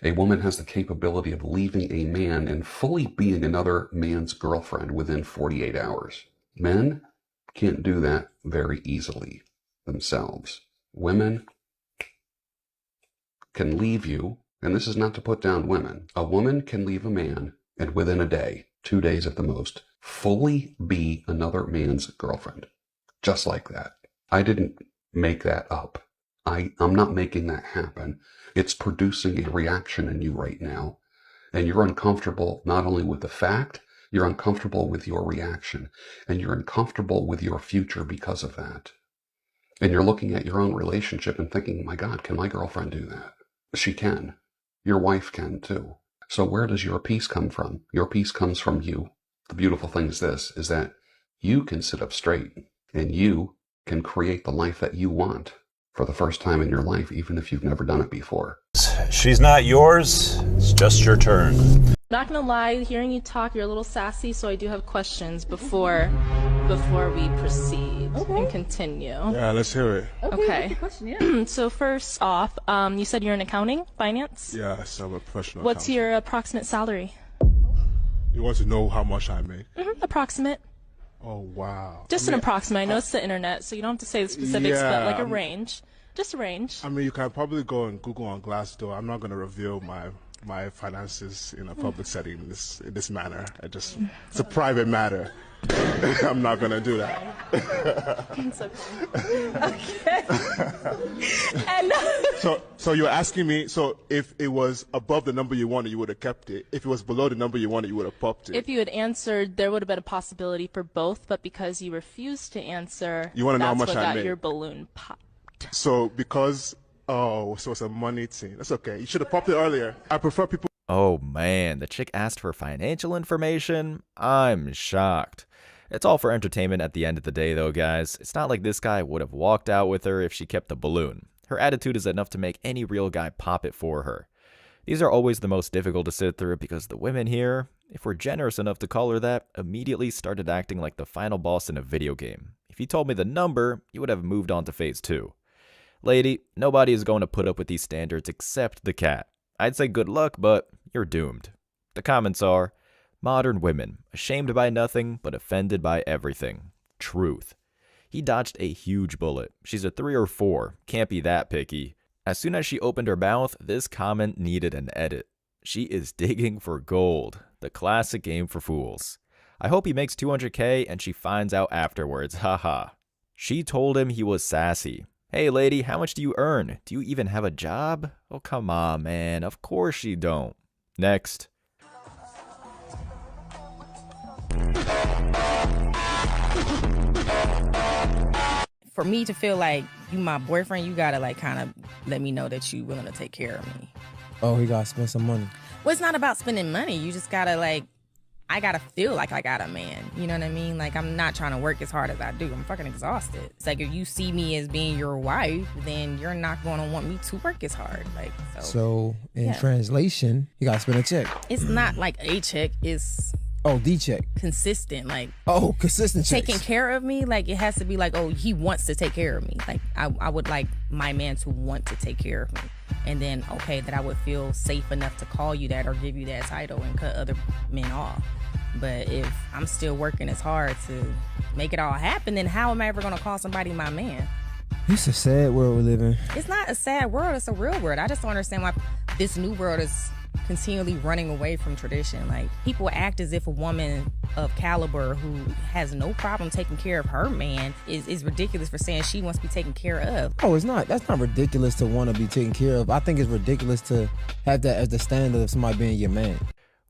A woman has the capability of leaving a man and fully being another man's girlfriend within 48 hours. Men can't do that very easily themselves. Women can leave you, and this is not to put down women. A woman can leave a man and within a day, 2 days at the most, fully be another man's girlfriend. Just like that. I didn't make that up. I'm not making that happen. It's producing a reaction in you right now. And you're uncomfortable not only with the fact, you're uncomfortable with your reaction. And you're uncomfortable with your future because of that. And you're looking at your own relationship and thinking, my God, can my girlfriend do that? She can. Your wife can too. So where does your peace come from? Your peace comes from you. The beautiful thing is this, is that you can sit up straight and you can create the life that you want for the first time in your life, even if you've never done it before. She's not yours, it's just your turn. Not gonna lie, hearing you talk, you're a little sassy, so I do have questions before we proceed and continue. Yeah, let's hear it. Okay. Question, yeah. So first off, you said you're in accounting, finance? Yes, I'm a professional What's accountant. your approximate salary? You want to know how much I make? Approximate. Oh, wow. Just an approximate. I know it's the internet, so you don't have to say the specifics, but like a range. Just a range. I mean, you can probably go and Google on Glassdoor. I'm not going to reveal my finances in a public setting in this manner. It's a private matter. I'm not going to do that. It's okay. Okay. And So you're asking me, so if it was above the number you wanted, you would have kept it. If it was below the number you wanted, you would have popped it. if you had answered, there would have been a possibility for both, but because you refused to answer, You wanna know how that's much what I got make? your balloon popped. So so it's a money thing. That's okay. You should have popped it earlier. I prefer people. Oh man, the chick asked for financial information? I'm shocked. It's all for entertainment at the end of the day though, guys. It's not like this guy would have walked out with her if she kept the balloon. Her attitude is enough to make any real guy pop it for her. These are always the most difficult to sit through because the women here, if we're generous enough to call her that, immediately started acting like the final boss in a video game. If you told me the number, you would have moved on to phase 2. Lady, nobody is going to put up with these standards except the cat. I'd say good luck, but you're doomed. The comments are, modern women, ashamed by nothing, but offended by everything. Truth. He dodged a huge bullet. She's a 3 or 4, can't be that picky. As soon as she opened her mouth, this comment needed an edit. She is digging for gold. The classic game for fools. I hope he makes 200K and she finds out afterwards, haha. She told him he was sassy. Hey lady, how much do you earn? Do you even have a job? Oh come on man, of course you don't. Next. For me to feel like you my boyfriend, you gotta like kind of let me know that you willing to take care of me. Oh, he gotta spend some money. Well, it's not about spending money. You just gotta like, I gotta feel like I got a man. You know what I mean? Like I'm not trying to work as hard as I do. I'm fucking exhausted. It's like if you see me as being your wife, then you're not gonna want me to work as hard. Like So in translation, you gotta spend a check. it's not like a check. It's Oh, D check. consistent. Like Oh, consistent checks. taking care of me, like it has to be like, oh, he wants to take care of me. Like I would like my man to want to take care of me. And then, okay, that I would feel safe enough to call you that or give you that title and cut other men off. But if I'm still working as hard to make it all happen, then how am I ever gonna call somebody my man? It's a sad world we live in. It's not a sad world, it's a real world. I just don't understand why this new world is continually running away from tradition. Like people act as if a woman of caliber who has no problem taking care of her man is ridiculous for saying she wants to be taken care of. Oh, it's not. That's not ridiculous to want to be taken care of. I think it's ridiculous to have that as the standard of somebody being your man.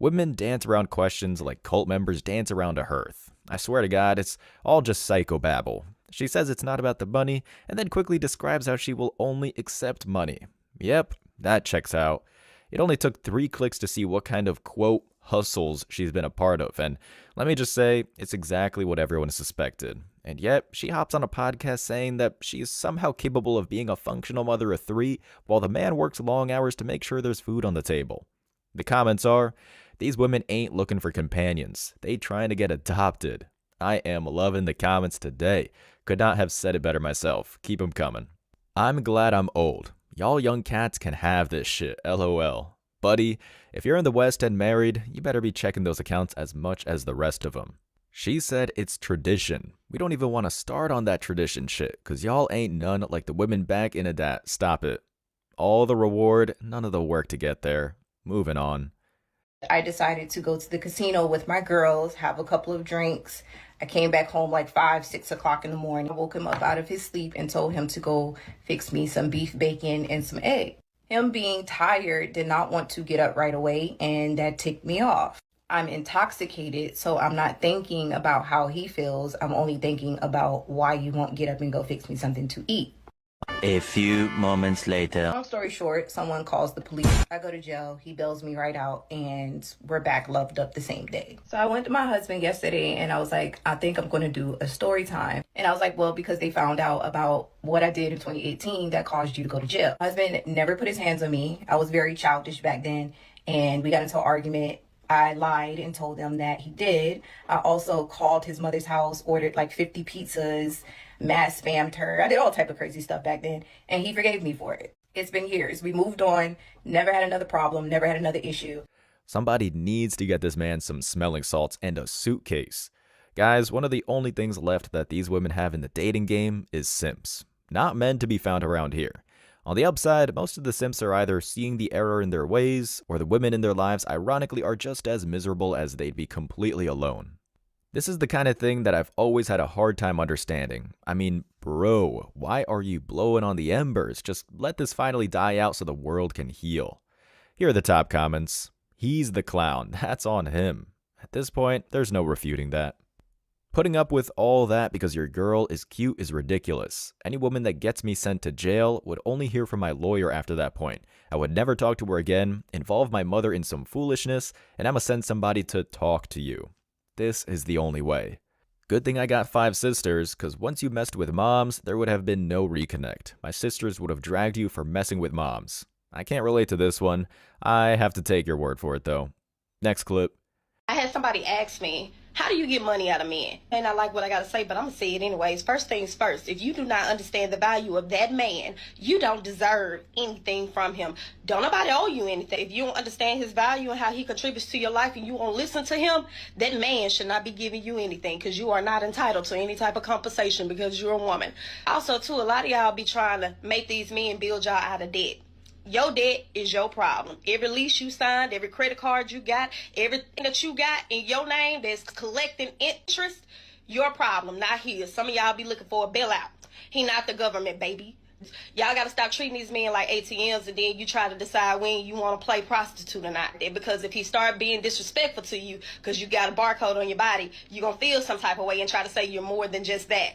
Women dance around questions like cult members dance around a hearth. I swear to God, it's all just psychobabble. She says it's not about the money, and then quickly describes how she will only accept money. Yep, that checks out. It only took 3 clicks to see what kind of, quote, hustles she's been a part of, and let me just say, it's exactly what everyone suspected. And yet, she hops on a podcast saying that she is somehow capable of being a functional mother of 3, while the man works long hours to make sure there's food on the table. The comments are, these women ain't looking for companions, they trying to get adopted. I am loving the comments today. Could not have said it better myself. Keep 'em coming. I'm glad I'm old. Y'all young cats can have this shit, lol. buddy, if you're in the West and married, you better be checking those accounts as much as the rest of them. She said it's tradition. We don't even want to start on that tradition shit, cause y'all ain't none like the women back in a dat. Stop it. All the reward, none of the work to get there. Moving on. I decided to go to the casino with my girls, have a couple of drinks. I came back home like 5, 6 o'clock in the morning. I woke him up out of his sleep and told him to go fix me some beef bacon and some egg. Him being tired did not want to get up right away, and that ticked me off. I'm intoxicated, so I'm not thinking about how he feels. I'm only thinking about why you won't get up and go fix me something to eat. A few moments later. Long story short, someone calls the police. I go to jail. He bails me right out, and we're back loved up the same day. So I went to my husband yesterday, and I was like, I think I'm going to do a story time. And I was like, well, because they found out about what I did in 2018 that caused you to go to jail. My husband never put his hands on me. I was very childish back then, and we got into an argument. I lied and told them that he did. I also called his mother's house, ordered like 50 pizzas, mass spammed her. I did all type of crazy stuff back then, and he forgave me for it. It's been years. We moved on, never had another problem, never had another issue. Somebody needs to get this man some smelling salts and a suitcase. Guys, one of the only things left that these women have in the dating game is simps. Not men to be found around here. On the upside, most of the simps are either seeing the error in their ways, or the women in their lives ironically are just as miserable as they'd be completely alone. This is the kind of thing that I've always had a hard time understanding. I mean, bro, why are you blowing on the embers? Just let this finally die out so the world can heal. Here are the top comments. He's the clown. That's on him. At this point, there's no refuting that. Putting up with all that because your girl is cute is ridiculous. Any woman that gets me sent to jail would only hear from my lawyer after that point. I would never talk to her again, involve my mother in some foolishness, and I'ma send somebody to talk to you. This is the only way. Good thing I got 5 sisters, cause once you messed with moms, there would have been no reconnect. My sisters would have dragged you for messing with moms. I can't relate to this one. I have to take your word for it though. Next clip. I had somebody ask me, how do you get money out of men? And I like what I got to say, but I'm going to say it anyways. First things first, if you do not understand the value of that man, you don't deserve anything from him. Don't nobody owe you anything. If you don't understand his value and how he contributes to your life and you won't listen to him, that man should not be giving you anything because you are not entitled to any type of compensation because you're a woman. Also, too, a lot of y'all be trying to make these men build y'all out of debt. Your debt is your problem. Every lease you signed, every credit card you got, everything that you got in your name that's collecting interest, your problem, not his. Some of y'all be looking for a bailout. He not the government, baby. Y'all got to stop treating these men like ATMs and then you try to decide when you want to play prostitute or not. Because if he start being disrespectful to you because you got a barcode on your body, you're going to feel some type of way and try to say you're more than just that.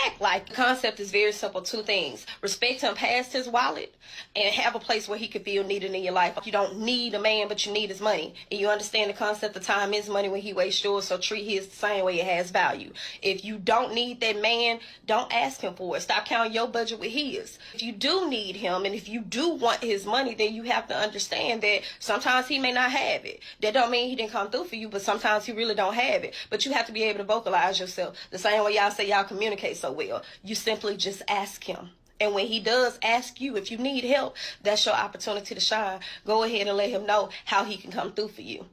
Act like. The concept is very simple. 2 things. Respect him past his wallet and have a place where he could feel needed in your life. You don't need a man, but you need his money. And you understand the concept of time is money when he wastes yours, so treat his the same way it has value. If you don't need that man, don't ask him for it. Stop counting your budget with his. If you do need him and if you do want his money, then you have to understand that sometimes he may not have it. That don't mean he didn't come through for you, but sometimes he really don't have it. But you have to be able to vocalize yourself the same way y'all say y'all communicate so well. You simply just ask him. And when he does ask you if you need help, that's your opportunity to shine. Go ahead and let him know how he can come through for you.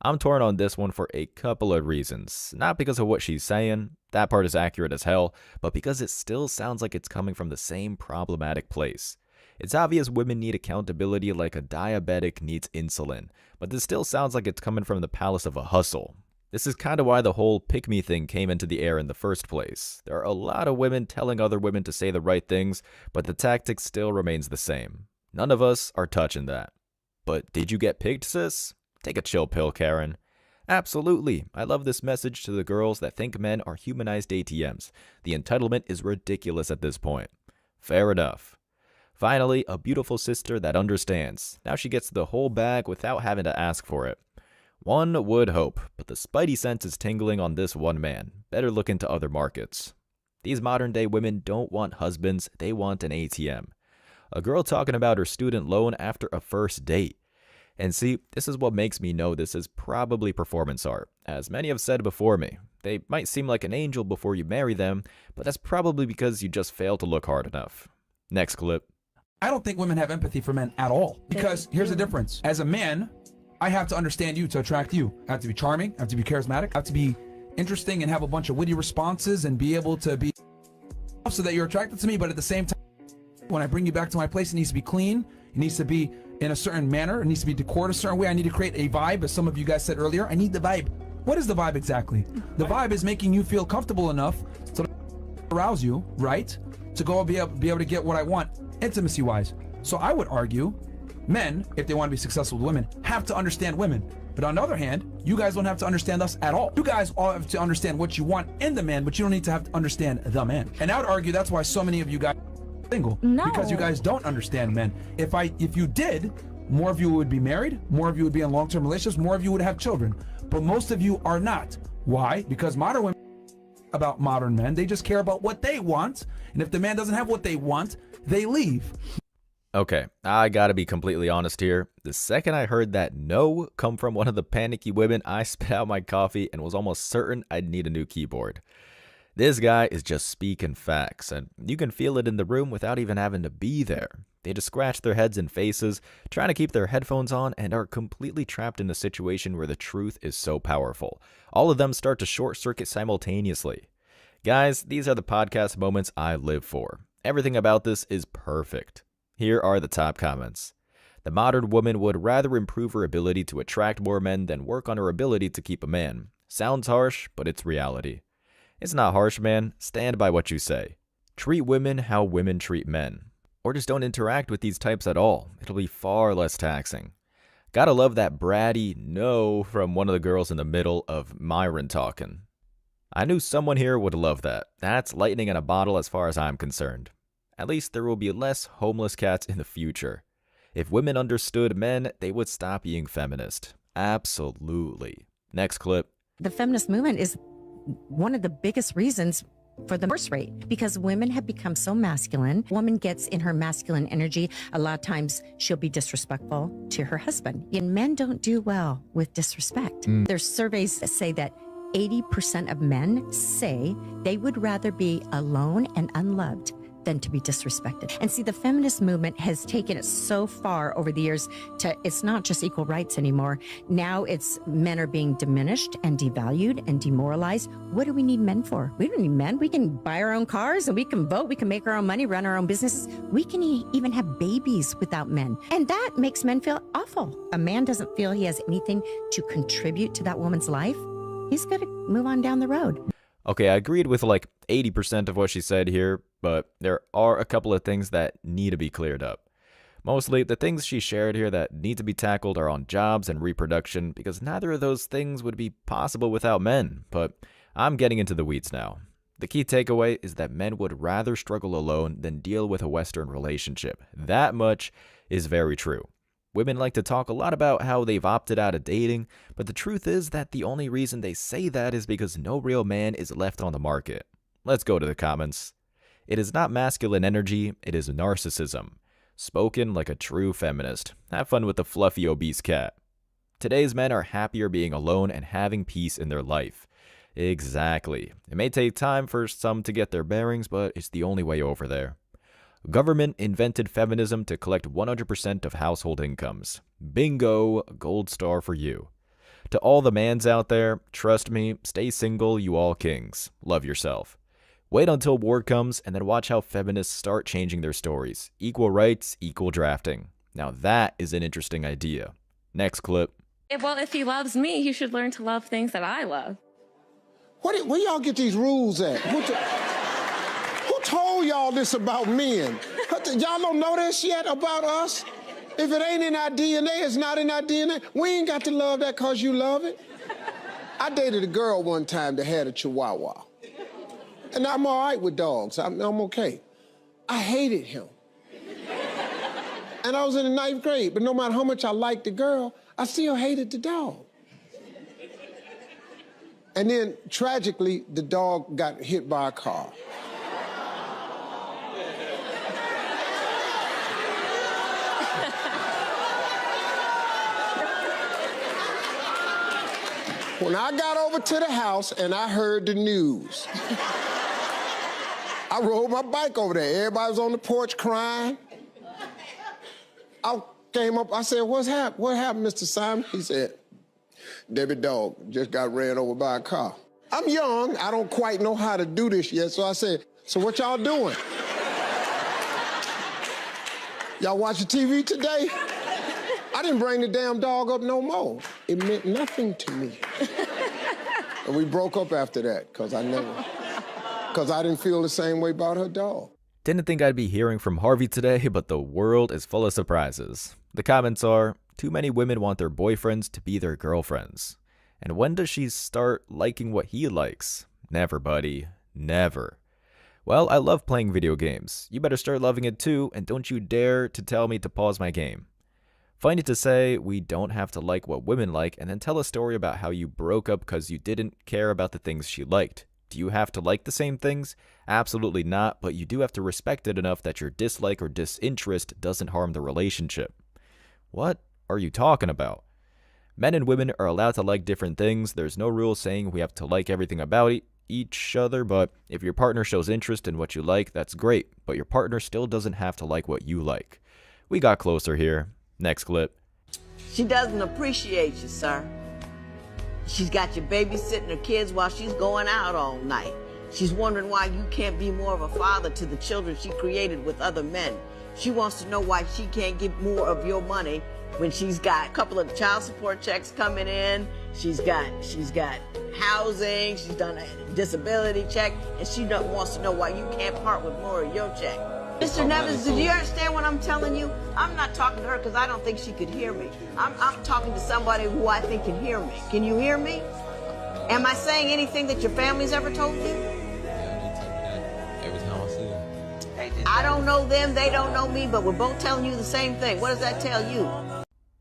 I'm torn on this one for a couple of reasons. Not because of what she's saying, that part is accurate as hell, but because it still sounds like it's coming from the same problematic place. It's obvious women need accountability like a diabetic needs insulin, but this still sounds like it's coming from the palace of a hustle. This is kind of why the whole pick-me thing came into the air in the first place. There are a lot of women telling other women to say the right things, but the tactic still remains the same. None of us are touching that. But did you get picked, sis? Take a chill pill, Karen. Absolutely. I love this message to the girls that think men are humanized ATMs. The entitlement is ridiculous at this point. Fair enough. Finally, a beautiful sister that understands. Now she gets the whole bag without having to ask for it. One would hope, but the spidey sense is tingling on this one man. Better look into other markets. These modern day women don't want husbands, they want an ATM. A girl talking about her student loan after a first date. And see, this is what makes me know this is probably performance art. As many have said before me, they might seem like an angel before you marry them, but that's probably because you just fail to look hard enough. Next clip. I don't think women have empathy for men at all. Because here's the difference. As a man, I have to understand you to attract you. I have to be charming, I have to be charismatic, I have to be interesting and have a bunch of witty responses and be able to be so that you're attracted to me. But at the same time, when I bring you back to my place, it needs to be clean. It needs to be in a certain manner. It needs to be decorated a certain way. I need to create a vibe, as some of you guys said earlier. I need the vibe. What is the vibe exactly? The vibe is making you feel comfortable enough to arouse you, right? To go be able to get what I want, intimacy-wise. So I would argue, men, if they want to be successful with women, have to understand women. But on the other hand, you guys don't have to understand us at all. You guys all have to understand what you want in the man, but you don't need to have to understand the man. And I would argue that's why so many of you guys are single. No. Because you guys don't understand men. If you did, more of you would be married, more of you would be in long-term relationships, more of you would have children. But most of you are not. Why? Because modern women about modern men. They just care about what they want. And if the man doesn't have what they want, they leave. Okay, I gotta be completely honest here. The second I heard that no come from one of the panicky women, I spit out my coffee and was almost certain I'd need a new keyboard. This guy is just speaking facts, and you can feel it in the room without even having to be there. They just scratch their heads and faces, trying to keep their headphones on, and are completely trapped in a situation where the truth is so powerful. All of them start to short circuit simultaneously. Guys, these are the podcast moments I live for. Everything about this is perfect. Here are the top comments. The modern woman would rather improve her ability to attract more men than work on her ability to keep a man. Sounds harsh, but it's reality. It's not harsh, man. Stand by what you say. Treat women how women treat men. Or just don't interact with these types at all. It'll be far less taxing. Gotta love that bratty no from one of the girls in the middle of Myron talking. I knew someone here would love that. That's lightning in a bottle as far as I'm concerned. At least there will be less homeless cats in the future. If women understood men, they would stop being feminist. Absolutely. Next clip. The feminist movement is one of the biggest reasons for the divorce rate, because women have become so masculine. Woman gets in her masculine energy. A lot of times she'll be disrespectful to her husband. And men don't do well with disrespect. There's surveys that say that 80% of men say they would rather be alone and unloved than to be disrespected. And see, the feminist movement has taken it so far over the years to, it's not just equal rights anymore. Now it's men are being diminished and devalued and demoralized. What do we need men for? We don't need men. We can buy our own cars and we can vote. We can make our own money, run our own businesses. We can even have babies without men. And that makes men feel awful. A man doesn't feel he has anything to contribute to that woman's life. He's got to move on down the road. Okay, I agreed with like 80% of what she said here, but there are a couple of things that need to be cleared up. Mostly, the things she shared here that need to be tackled are on jobs and reproduction, because neither of those things would be possible without men, but I'm getting into the weeds now. The key takeaway is that men would rather struggle alone than deal with a Western relationship. That much is very true. Women like to talk a lot about how they've opted out of dating, but the truth is that the only reason they say that is because no real man is left on the market. Let's go to the comments. It is not masculine energy, it is narcissism. Spoken like a true feminist. Have fun with the fluffy obese cat. Today's men are happier being alone and having peace in their life. Exactly. It may take time for some to get their bearings, but it's the only way over there. Government invented feminism to collect 100% of household incomes. Bingo, gold star for you. To all the mans out there, trust me, stay single, you all kings. Love yourself. Wait until war comes and then watch how feminists start changing their stories. Equal rights, equal drafting. Now that is an interesting idea. Next clip. Well, if he loves me, he should learn to love things that I love. Where y'all get these rules at? Who told y'all this about men? Y'all don't know this yet about us? If it ain't in our DNA, it's not in our DNA. We ain't got to love that because you love it. I dated a girl one time that had a chihuahua. And I'm all right with dogs. I'm okay. I hated him. And I was in the 9th grade, but no matter how much I liked the girl, I still hated the dog. And then, tragically, the dog got hit by a car. When I got over to the house and I heard the news, I rode my bike over there. Everybody was on the porch crying. I came up, I said, what happened, Mr. Simon? He said, Debbie dog just got ran over by a car. I'm young, I don't quite know how to do this yet, so I said, so what y'all doing? Y'all watching TV today? I didn't bring the damn dog up no more. It meant nothing to me. And we broke up after that, because I didn't feel the same way about her dog. Didn't think I'd be hearing from Harvey today, but the world is full of surprises. The comments are, too many women want their boyfriends to be their girlfriends. And when does she start liking what he likes? Never, buddy. Never. Well, I love playing video games. You better start loving it too, and don't you dare to tell me to pause my game. Funny to say, we don't have to like what women like and then tell a story about how you broke up because you didn't care about the things she liked. Do you have to like the same things? Absolutely not, but you do have to respect it enough that your dislike or disinterest doesn't harm the relationship. What are you talking about? Men and women are allowed to like different things. There's no rule saying we have to like everything about each other, but if your partner shows interest in what you like, that's great, but your partner still doesn't have to like what you like. We got closer here. Next clip. She doesn't appreciate you, sir. She's got you babysitting her kids while she's going out all night. She's wondering why you can't be more of a father to the children she created with other men. She wants to know why she can't get more of your money when she's got a couple of child support checks coming in. She's got housing, she's done a disability check, and she wants to know why you can't part with more of your check. Mr. Nevins, do you understand what I'm telling you? I'm not talking to her because I don't think she could hear me. I'm talking to somebody who I think can hear me. Can you hear me? Am I saying anything that your family's ever told you? Every time I see them. I don't know them, they don't know me, but we're both telling you the same thing. What does that tell you?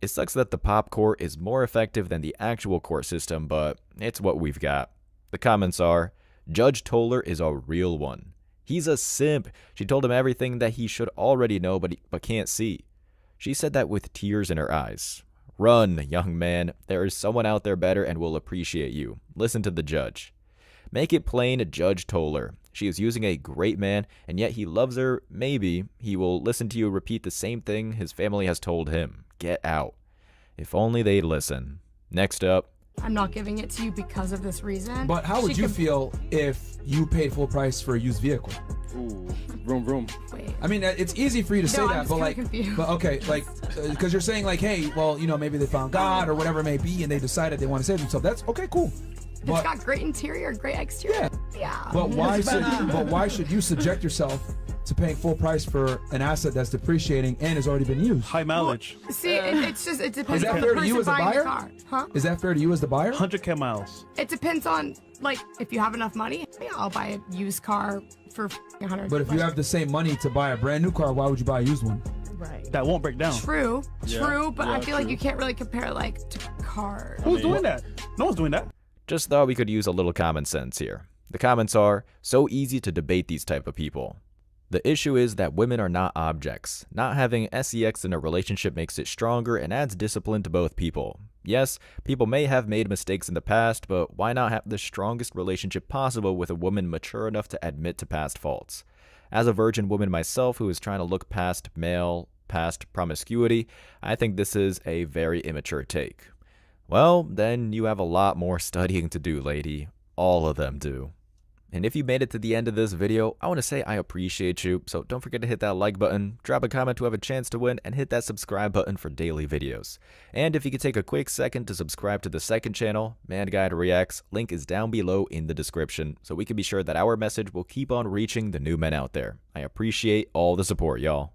It sucks that the pop core is more effective than the actual core system, but it's what we've got. The comments are, Judge Toller is a real one. He's a simp. She told him everything that he should already know but can't see. She said that with tears in her eyes. Run, young man. There is someone out there better and will appreciate you. Listen to the judge. Make it plain, Judge Toller. She is using a great man, and yet he loves her. Maybe he will listen to you repeat the same thing his family has told him. Get out. If only they'd listen. Next up. I'm not giving it to you because of this reason. But how would you feel if you paid full price for a used vehicle? Ooh, vroom. Wait. I mean, it's easy for you to say I'm that, just but kinda like, confused. but okay, like, because you're saying like, hey, well, you know, maybe they found God or whatever it may be, and they decided they want to save themselves. That's okay, cool. It's got great interior, great exterior. Yeah. But why should you subject yourself to paying full price for an asset that's depreciating and has already been used? High mileage. See, it depends Is that on fair the to you person as a buying the buyer? car. Huh? Is that fair to you as the buyer? 100K miles. It depends on, like, if you have enough money, yeah, I'll buy a used car for 100. But if you have the same money to buy a brand new car, why would you buy a used one? Right. That won't break down. True, but I feel like true. you can't really compare, like, to cars. Who's doing that? No one's doing that. Just thought we could use a little common sense here. The comments are, so easy to debate these type of people. The issue is that women are not objects. Not having sex in a relationship makes it stronger and adds discipline to both people. Yes, people may have made mistakes in the past, but why not have the strongest relationship possible with a woman mature enough to admit to past faults? As a virgin woman myself who is trying to look past promiscuity, I think this is a very immature take. Well, then you have a lot more studying to do, lady. All of them do. And if you made it to the end of this video, I want to say I appreciate you, so don't forget to hit that like button, drop a comment to have a chance to win, and hit that subscribe button for daily videos. And if you could take a quick second to subscribe to the second channel, Man Guide Reacts, link is down below in the description, so we can be sure that our message will keep on reaching the new men out there. I appreciate all the support, y'all.